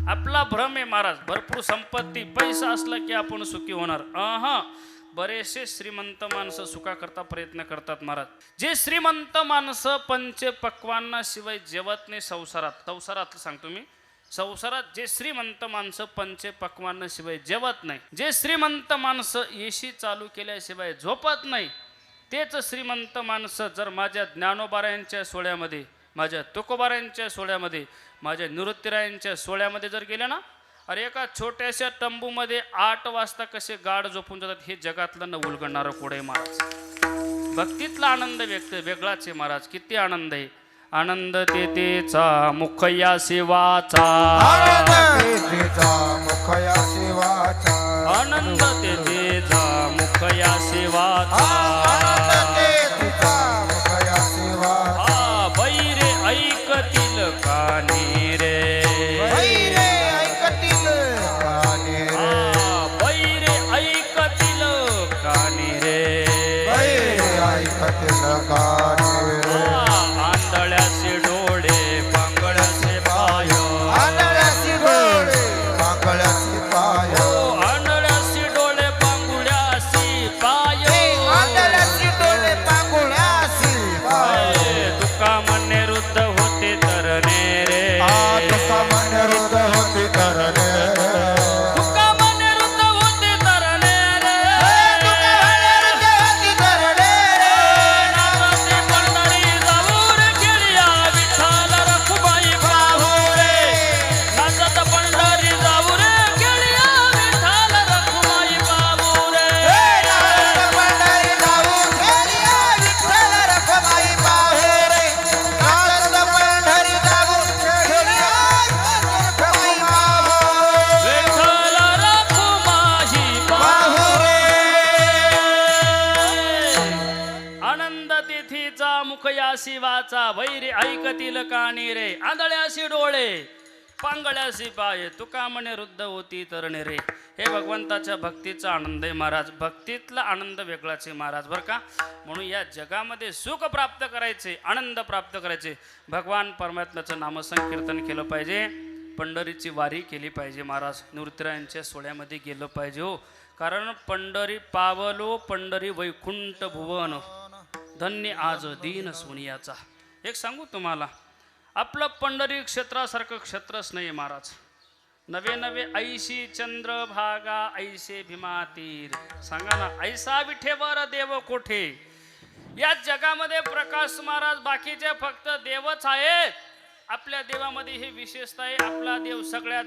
आपला भ्रम आहे महाराज. भरपूर संपत्ती पैसा असला की आपण सुखी होणार. बरेचसे श्रीमंत माणसं सुखा करता प्रयत्न करतात महाराज. जे श्रीमंत माणसं पंच पक्वांना शिवाय जेवत नाही संसारात सांगतो मी. संसारात जे श्रीमंत माणसं पंच पक्वांना शिवाय जेवत नाही, जे श्रीमंत माणसं एसी चालू केल्याशिवाय झोपत नाही, तेच श्रीमंत माणसं जर माझ्या ज्ञानोबारायांच्या सोहळ्यामध्ये, माझ्या तुकोबारायांच्या सोहळ्यामध्ये, माझ्या निवृत्तीरायांच्या सोहळ्यामध्ये जर गेले ना, अरे एका छोट्याशा तंबूमध्ये 8 वाजता कसे गाढ झोपून जातात, हे जगातलं न उलगडणारं कोड आहे महाराज. भक्तीतला आनंद वेगळाच आहे महाराज. किती आनंद आहे. आनंद तेतेचा मुखया शिवाचा, आनंद तेतेचा मुखया शिवाचा, आनंद तेतेचा मुखया शिवाचा, आनंद तेतेचा मुखया शिवाचा. बैरे ऐकतील कानी रे, बैरे ऐकतील कानी रे, बैरे ऐकतील कानी रे, बैरे ऐकतील कानी रे. आंधळ्याचे डोळे पांगळ्याचे पाय, आंधळ्याचे डोळे पांगळ्याचे पाय, आंधळ्याचे डोळे पांगुळ्याचे पाय, आंधळ्याचे डोळे पांगळ्याचे पाय. तुका म्हणे रुद्ध होते तरणे रे, तुका म्हणे रुद्ध होते तरणे रे, तुका म्हणे रुद्ध होते तरणे रे, तुका म्हणे रुद्ध होते तरणे रे. नाचते पंढरी जाऊ रे खेळिया विठ्ठल रखुमाई पाहू रे, नाचत पंढरी जाऊ रे खेळिया विठ्ठल रखुमाई पाहू रे. नाचत पंढरी जाऊ खेळिया विठ्ठल रखुमाई पाहू रे, नाचत पंढरी जाऊ खेळिया रखुमाई पाहू रे, विठ्ठल रखुमाई पाहू रे. आनंद तिथीचा मुखया शिवाचा, वैरी ऐकतील कानी रे, आंधळ्याशी डोळे पांगळ्याशी पाय, तुका म्हणे रुद्ध होती तरणे रे. हे भगवंताच्या भक्तीचा आनंद आहे महाराज. भक्तीतला आनंद वेगळाच आहे महाराज बरं का. म्हणून या जगामध्ये सुख प्राप्त करायचे, आनंद प्राप्त करायचे, भगवान परमात्म्याचं नामसंकीर्तन केलं पाहिजे, पंढरीची वारी केली पाहिजे महाराज, निवृत्तीरायांच्या सोहळ्यामध्ये गेलं पाहिजे हो. कारण पंढरी पावलो पंढरी वैकुंठ भुवन, धन्य आज दीन सोनियाचा. एक सांगू तुम्हाला, आपलं पंढरी क्षेत्रासारखं क्षेत्रच नाही महाराज. नवे नवे ऐशी चंद्रभागा ऐसे भीमातीर. सांगा ना, ऐसा विठेवर देव कोठे. या जगामध्ये प्रकाश महाराज बाकीचे फक्त देवच आहेत. आपल्या देवामध्ये हे विशेषता आहे. आपला देव सगळ्या